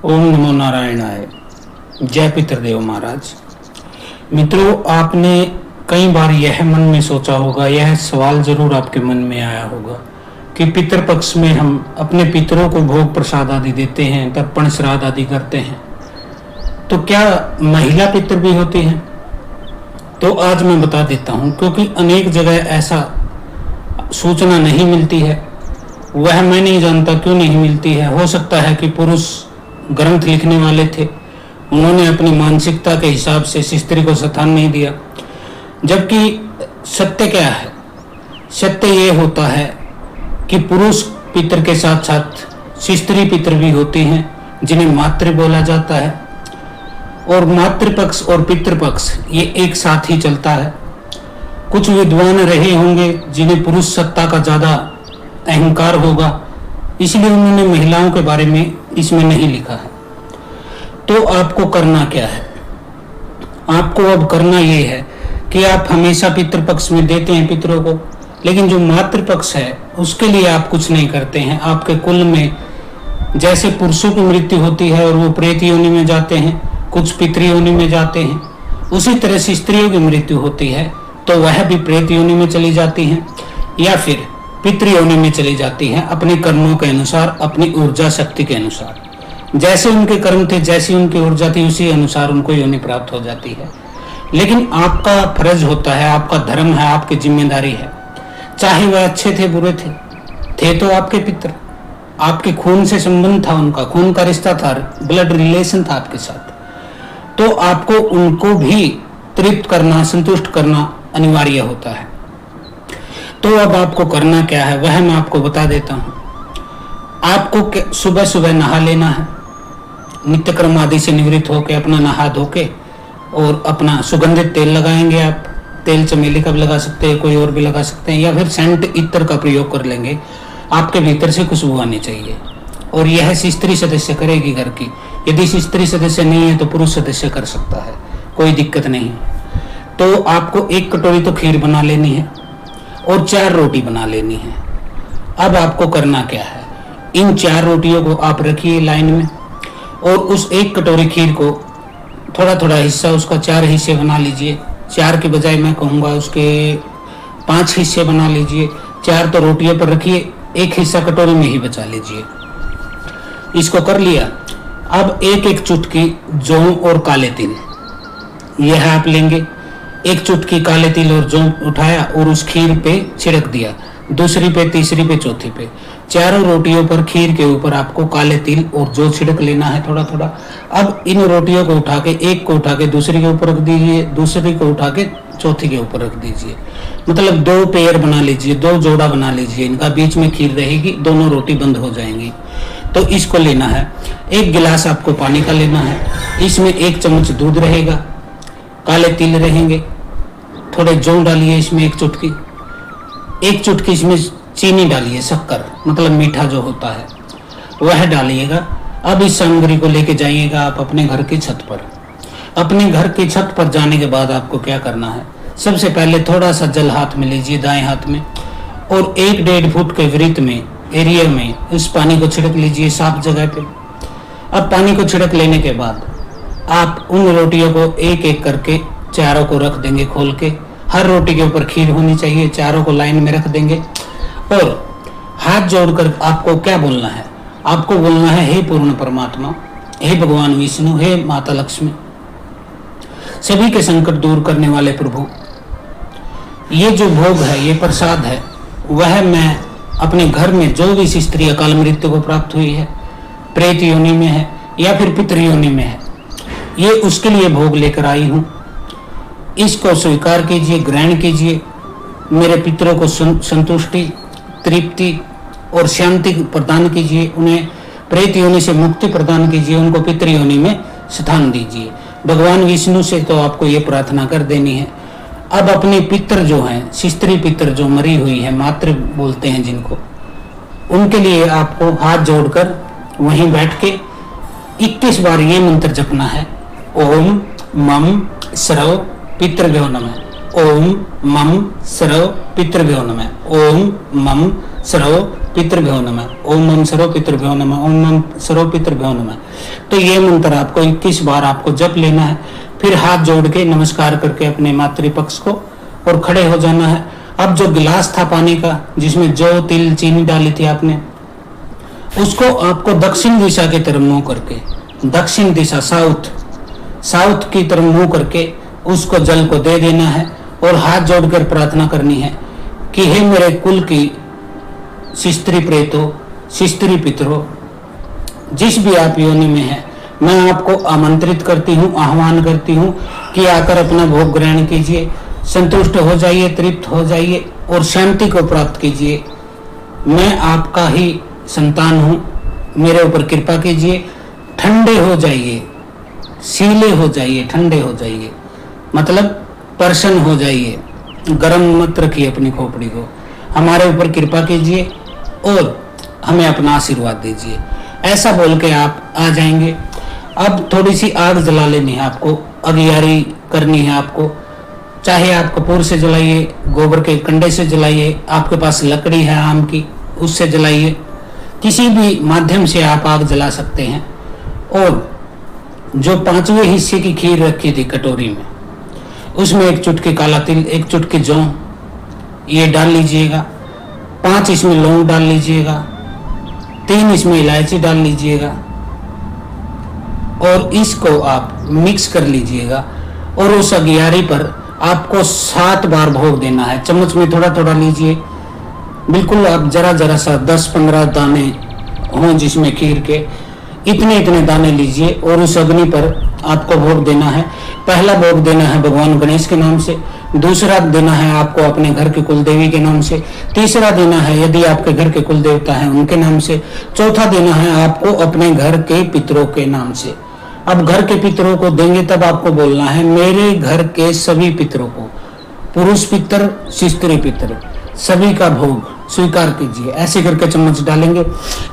ओम नमो नारायणाय। जय पितृदेव महाराज। मित्रों, आपने कई बार यह मन में सोचा होगा, यह सवाल जरूर आपके मन में आया होगा कि पितृपक्ष में हम अपने पितरों को भोग प्रसाद आदि देते हैं, तर्पण श्राद्ध आदि करते हैं, तो क्या महिला पितर भी होती हैं? तो आज मैं बता देता हूं, क्योंकि अनेक जगह ऐसा सूचना नहीं मिलती है। वह मैं नहीं जानता क्यों नहीं मिलती है। हो सकता है कि पुरुष ग्रंथ लिखने वाले थे, उन्होंने अपनी मानसिकता के हिसाब से स्त्री को स्थान नहीं दिया। जबकि सत्य क्या है? सत्य ये होता है कि पुरुष पितर के साथ साथ स्त्री पितर भी होती हैं, जिन्हें मातृ बोला जाता है। और मातृपक्ष और पितृपक्ष ये एक साथ ही चलता है। कुछ विद्वान रहे होंगे जिन्हें पुरुष सत्ता का ज्यादा अहंकार होगा, इसलिए उन्होंने महिलाओं के बारे में इसमें नहीं लिखा है। तो आपको करना क्या है? आपको अब करना ये है कि आप हमेशा पितृपक्ष में देते हैं पितरों को, लेकिन जो मातृपक्ष है उसके लिए आप कुछ नहीं करते हैं। आपके कुल में जैसे पुरुषों की मृत्यु होती है और वो प्रेत योनि में जाते हैं, कुछ पितृ योनि में जाते हैं, उसी तरह से स्त्रियों की मृत्यु होती है तो वह भी प्रेत योनि में चली जाती हैं या फिर पितृ योनि में चली जाती हैं, अपने कर्मों के अनुसार, अपनी ऊर्जा शक्ति के अनुसार। जैसे उनके कर्म थे, जैसी उनकी ऊर्जा थी, उसी अनुसार उनको योनि प्राप्त हो जाती है। लेकिन आपका फर्ज होता है, आपका धर्म है, आपकी जिम्मेदारी है, चाहे वह अच्छे थे बुरे थे तो आपके पितर, आपके खून से संबंध था, उनका खून का रिश्ता था, ब्लड रिलेशन था आपके साथ, तो आपको उनको भी तृप्त करना, संतुष्ट करना अनिवार्य होता है। तो अब आपको करना क्या है वह मैं आपको बता देता हूं। आपको सुबह सुबह नहा लेना है, नित्य कर्म आदि से निवृत्त होकर अपना नहा धोके और अपना सुगंधित तेल लगाएंगे। आप तेल चमेली का भी लगा सकते हैं, कोई और भी लगा सकते हैं, या फिर सेंट इत्र का प्रयोग कर लेंगे। आपके भीतर से खुशबू आनी चाहिए और यह स्त्री सदस्य करेगी घर की। यदि स्त्री सदस्य नहीं है तो पुरुष सदस्य कर सकता है, कोई दिक्कत नहीं। तो आपको 1 कटोरी तो खीर बना लेनी है और 4 रोटी बना लेनी है। अब आपको करना क्या है? इन 4 रोटियों को आप रखिए लाइन में और उस 1 कटोरी खीर को थोड़ा थोड़ा हिस्सा, उसका 4 हिस्से बना लीजिए। 4 के बजाय मैं कहूँगा उसके 5 हिस्से बना लीजिए। 4 तो रोटियों पर रखिए, 1 हिस्सा कटोरी में ही बचा लीजिए। इसको कर लिया। अब 1-1 चुटकी जौ और काले तिल यह आप लेंगे। 1 चुटकी काले तिल और जौ उठाया और उस खीर पे छिड़क दिया, दूसरी पे, तीसरी पे, चौथी पे। 4 रोटियों पर खीर के ऊपर आपको काले तिल और जौ छिड़क लेना है थोड़ा थोड़ा। अब इन रोटियों को उठा के, एक को उठा के दूसरी के ऊपर रख दीजिए, दूसरी को उठा के चौथी के ऊपर रख दीजिए। मतलब 2 पेयर बना लीजिए, 2 जोड़ा बना लीजिए। इनका बीच में खीर रहेगी, दोनों रोटी बंद हो जाएंगी। तो इसको लेना है। 1 गिलास आपको पानी का लेना है। इसमें 1 चम्मच दूध रहेगा, काले तिल रहेंगे, थोड़े जौ डालिए इसमें 1 चुटकी, 1 चुटकी इसमें चीनी डालिए, शक्कर मतलब मीठा जो होता है वह डालिएगा। अब इस सामग्री को लेके जाइएगा आप अपने घर की छत पर। अपने घर की छत पर जाने के बाद आपको क्या करना है? सबसे पहले थोड़ा सा जल हाथ में लीजिए, दाएं हाथ में, और 1-1.5 फुट के वृत्त में, एरिया में इस पानी को छिड़क लीजिए साफ जगह पे। अब पानी को छिड़क लेने के बाद आप उन रोटियों को 1-1 करके चारों को रख देंगे खोल के। हर रोटी के ऊपर खीर होनी चाहिए। चारों को लाइन में रख देंगे और हाथ जोड़कर आपको क्या बोलना है? आपको बोलना है, हे पूर्ण परमात्मा, हे भगवान विष्णु, हे माता लक्ष्मी, सभी के संकट दूर करने वाले प्रभु, ये जो भोग है, ये प्रसाद है, वह मैं अपने घर में जो भी स्त्री अकाल मृत्यु को प्राप्त हुई है, प्रेत योनि में है या फिर पितृ योनि में है, ये उसके लिए भोग लेकर आई हूँ। इसको स्वीकार कीजिए, ग्रहण कीजिए। मेरे पितरों को संतुष्टि, तृप्ति और शांति प्रदान कीजिए। उन्हें प्रेत योनि से मुक्ति प्रदान कीजिए। उनको पितृ योनि में स्थान दीजिए। भगवान विष्णु से तो आपको ये प्रार्थना कर देनी है। अब अपने पितर जो हैं, स्त्री पितर जो मरी हुई है, मातृ बोलते हैं जिनको, उनके लिए आपको हाथ जोड़कर वहीं बैठ के 21 बार ये मंत्र जपना है। ओम मम सर्व पितृभ्यो नमः। ओम मम सर्व पितृभ्यो नमः। ओम मम सर्व पितृभ्यो नमः, ओम नमः सर्व पितृभ्यो नमः, ओम नमः सर्व पितृभ्यो नमः। तो ये मंत्र आपको 21 बार आपको जप लेना है। फिर हाथ जोड़ के नमस्कार करके अपने मातृपक्ष को और खड़े हो जाना है। अब जो गिलास था पानी का जिसमें जौ तिल चीनी डाली थी आपने, उसको आपको दक्षिण दिशा की तरफ मुंह करके, दक्षिण दिशा साउथ की तरफ मुंह करके उसको जल को दे देना है और हाथ जोड़कर प्रार्थना करनी है कि हे मेरे कुल की शिस्त्री प्रेतो, शिस्त्री पितरों, जिस भी आप योनि में है, मैं आपको आमंत्रित करती हूँ, आह्वान करती हूँ कि आकर अपना भोग ग्रहण कीजिए, संतुष्ट हो जाइए, तृप्त हो जाइए और शांति को प्राप्त कीजिए। मैं आपका ही संतान हूँ, मेरे ऊपर कृपा कीजिए, ठंडे हो जाइए, शीले हो जाइए, ठंडे हो जाइए, मतलब प्रसन्न हो जाइए, गर्म मत रखिए अपनी खोपड़ी को, हमारे ऊपर कृपा कीजिए और हमें अपना आशीर्वाद दीजिए। ऐसा बोल के आप आ जाएंगे। अब थोड़ी सी आग जला लेनी है आपको, अगियारी करनी है आपको, चाहे आप कपूर से जलाइए, गोबर के कंडे से जलाइए, आपके पास लकड़ी है आम की उससे जलाइए, किसी भी माध्यम से आप आग जला सकते हैं। और जो 5वें हिस्से की खीर रखी थी कटोरी में, उसमें 1 चुटकी काला तिल, 1 चुटकी जौ ये डाल लीजिएगा, 5 इसमें लौंग डाल लीजिएगा, 3 इसमें इलायची डाल लीजिएगा और इसको आप मिक्स कर लीजिएगा। और उस अगियारी पर आपको 7 बार भोग देना है। चम्मच में थोड़ा थोड़ा लीजिए, बिल्कुल आप जरा जरा सा 10-15 दाने हों जिसमें खीर के, इतने इतने दाने लीजिए और उस अग्नि पर आपको भोग देना है। पहला भोग देना है भगवान गणेश के नाम से, दूसरा देना है आपको अपने घर के कुल देवी के नाम से, तीसरा देना है यदि आपके घर के कुल देवता है उनके नाम से, चौथा देना है आपको अपने घर के पितरों के नाम से। अब घर के पितरों को देंगे तब आपको बोलना है मेरे घर के सभी पितरों को, पुरुष पितर स्त्री पितर सभी का भोग स्वीकार कीजिए। ऐसे करके चम्मच डालेंगे।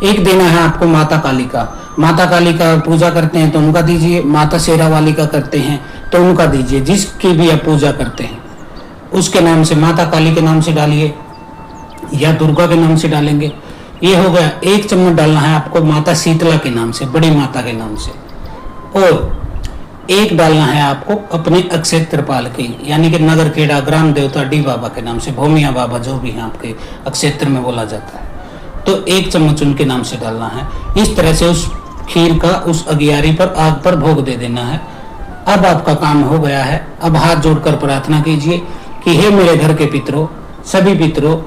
एक देना है आपको माता काली का, माता काली का पूजा करते हैं तो उनका दीजिए, माता शेरा वाली का करते हैं तो उनका दीजिए, जिसकी भी आप पूजा करते हैं उसके नाम से, माता काली के नाम से डालिए या दुर्गा के नाम से डालेंगे। ये हो गया। 1 चम्मच डालना है आपको माता शीतला के नाम से, बड़ी माता के नाम से, और 1 डालना है आपको अपने अक्षय त्रिपाल के यानी कि नगर खेड़ा ग्राम देवता डी बाबा के नाम से, भूमिया बाबा जो भी हैं आपके अक्षेत्र में बोला जाता है, तो 1 चम्मच उनके नाम से डालना है। इस तरह से उस खीर का उस अगियारी पर आग पर भोग दे देना है। अब आपका काम हो गया है। अब हाथ जोड़कर प्रार्थना कीजिए कि हे मेरे घर के पितरों, सभी पितरों,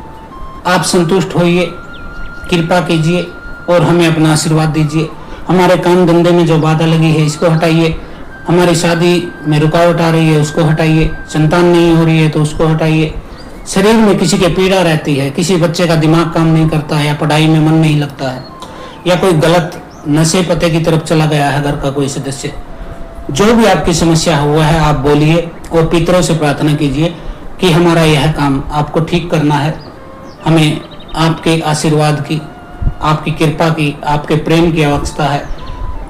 आप संतुष्ट होइए, कृपा कीजिए और हमें अपना आशीर्वाद दीजिए। हमारे काम धंधे में जो बाधा लगी है इसको हटाइए, हमारी शादी में रुकावट आ रही है उसको हटाइए, संतान नहीं हो रही है तो उसको हटाइए, शरीर में किसी के पीड़ा रहती है, किसी बच्चे का दिमाग काम नहीं करता है या पढ़ाई में मन नहीं लगता है या कोई गलत नशे पते की तरफ चला गया है घर का कोई सदस्य, जो भी आपकी समस्या हुआ है आप बोलिए और पितरों से प्रार्थना कीजिए कि हमारा यह काम आपको ठीक करना है, हमें आपके आशीर्वाद की, आपकी कृपा की, आपके प्रेम की आवश्यकता है।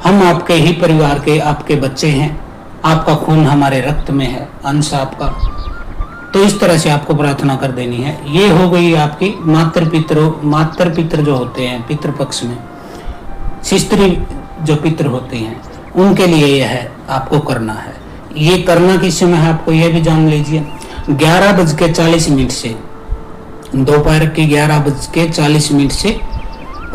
हम आपके ही परिवार के, आपके बच्चे हैं, आपका खून हमारे रक्त में है, अंश आपका। तो इस तरह से आपको प्रार्थना कर देनी है। ये हो गई आपकी मातृ पितर जो होते हैं पितृ पक्ष में, शिस्त्री जो पितर होते हैं उनके लिए यह आपको करना है। ये करना किस समय है आपको यह भी जान लीजिए। 11:40 से, दोपहर के 11:40 से,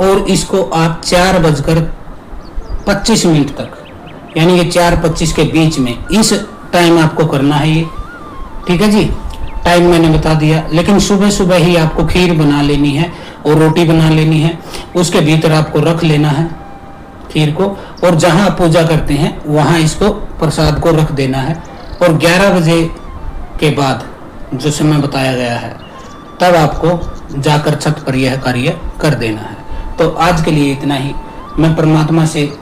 और इसको आप 4:25 तक, यानी कि 4:25 के बीच में, इस टाइम आपको करना है ये। ठीक है जी, टाइम मैंने बता दिया। लेकिन सुबह सुबह ही आपको खीर बना लेनी है और रोटी बना लेनी है, उसके भीतर आपको रख लेना है खीर को, और जहां आप पूजा करते हैं वहां इसको प्रसाद को रख देना है। और 11 बजे के बाद जो समय बताया गया है तब आपको जाकर छत पर यह कार्य कर देना है। तो आज के लिए इतना ही। मैं परमात्मा से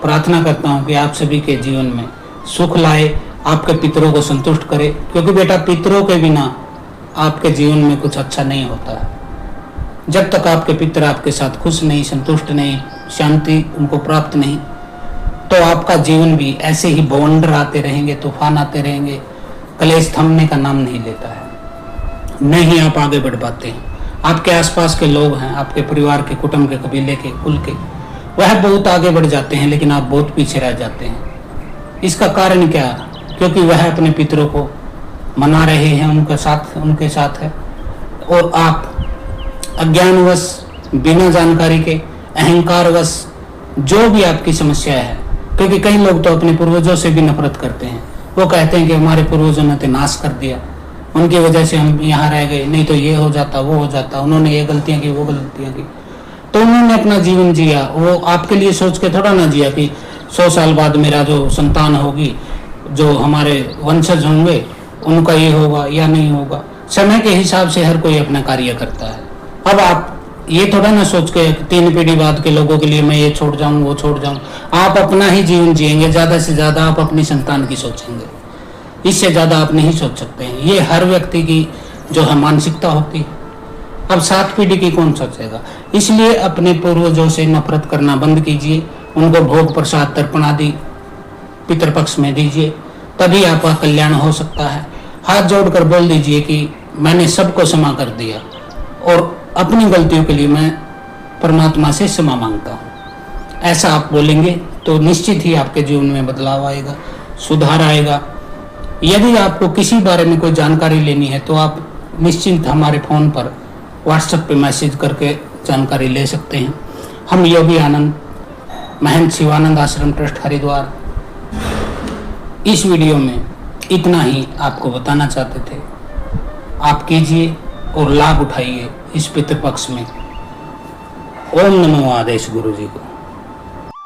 प्रार्थना करता हूँ कि आप सभी के जीवन में सुख लाए, आपके पितरों को संतुष्ट करे, क्योंकि बेटा पितरों के बिना आपके जीवन में कुछ अच्छा नहीं होता है। जब तक आपके पितर आपके साथ खुश नहीं, संतुष्ट नहीं, शांति उनको प्राप्त नहीं, तो आपका जीवन भी ऐसे ही बवंडर आते रहेंगे, तूफान आते रहेंगे, कलेश थमने का नाम नहीं लेता है, नहीं आप आगे बढ़ पाते हैं। आपके आसपास के लोग हैं, आपके परिवार के, कुटुंब के, कबीले के, कुल के, वह बहुत आगे बढ़ जाते हैं, लेकिन आप बहुत पीछे रह जाते हैं। इसका कारण क्या? क्योंकि वह अपने पितरों को मना रहे हैं, उनके साथ है, और आप अज्ञानवश, बिना जानकारी के, अहंकारवश, जो भी आपकी समस्या है, क्योंकि कई लोग तो अपने पूर्वजों से भी नफरत करते हैं। वो कहते हैं कि हमारे पूर्वजों ने तो नाश कर दिया, उनकी वजह से हम यहाँ रह गए, नहीं तो ये हो जाता, वो हो जाता, उन्होंने ये गलतियां की, वो गलतियां की। तो उन्होंने अपना जीवन जिया, वो आपके लिए सोच के थोड़ा ना जिया कि 100 साल बाद मेरा जो संतान होगी, जो हमारे वंशज होंगे, उनका ये होगा या नहीं होगा। समय के हिसाब से हर कोई अपना कार्य करता है। अब आप ये थोड़ा ना सोच के 3 पीढ़ी बाद के लोगों के लिए मैं ये छोड़ जाऊं, वो छोड़ जाऊं। आप अपना ही जीवन जिएंगे, ज्यादा से ज्यादा आप अपनी संतान की सोचेंगे, इससे ज्यादा आप नहीं सोच सकते हैं। ये हर व्यक्ति की जो है मानसिकता होती है। अब 7 पीढ़ी की कौन सोचेगा? इसलिए अपने पूर्वजों से नफरत करना बंद कीजिए, उनको भोग प्रसाद तर्पण आदि पितृपक्ष में दीजिए, तभी आपका कल्याण हो सकता है। हाथ जोड़कर बोल दीजिए कि मैंने सबको क्षमा कर दिया और अपनी गलतियों के लिए मैं परमात्मा से क्षमा मांगता हूँ। ऐसा आप बोलेंगे तो निश्चित ही आपके जीवन में बदलाव आएगा, सुधार आएगा। यदि आपको किसी बारे में कोई जानकारी लेनी है तो आप निश्चिंत हमारे फ़ोन पर, व्हाट्सएप पे मैसेज करके जानकारी ले सकते हैं। हम योगी आनंद, महंत शिवानंद आश्रम ट्रस्ट हरिद्वार, इस वीडियो में इतना ही आपको बताना चाहते थे। आप कीजिए और लाभ उठाइए इस पितृपक्ष में। ओम नमो आदेश गुरु जी को।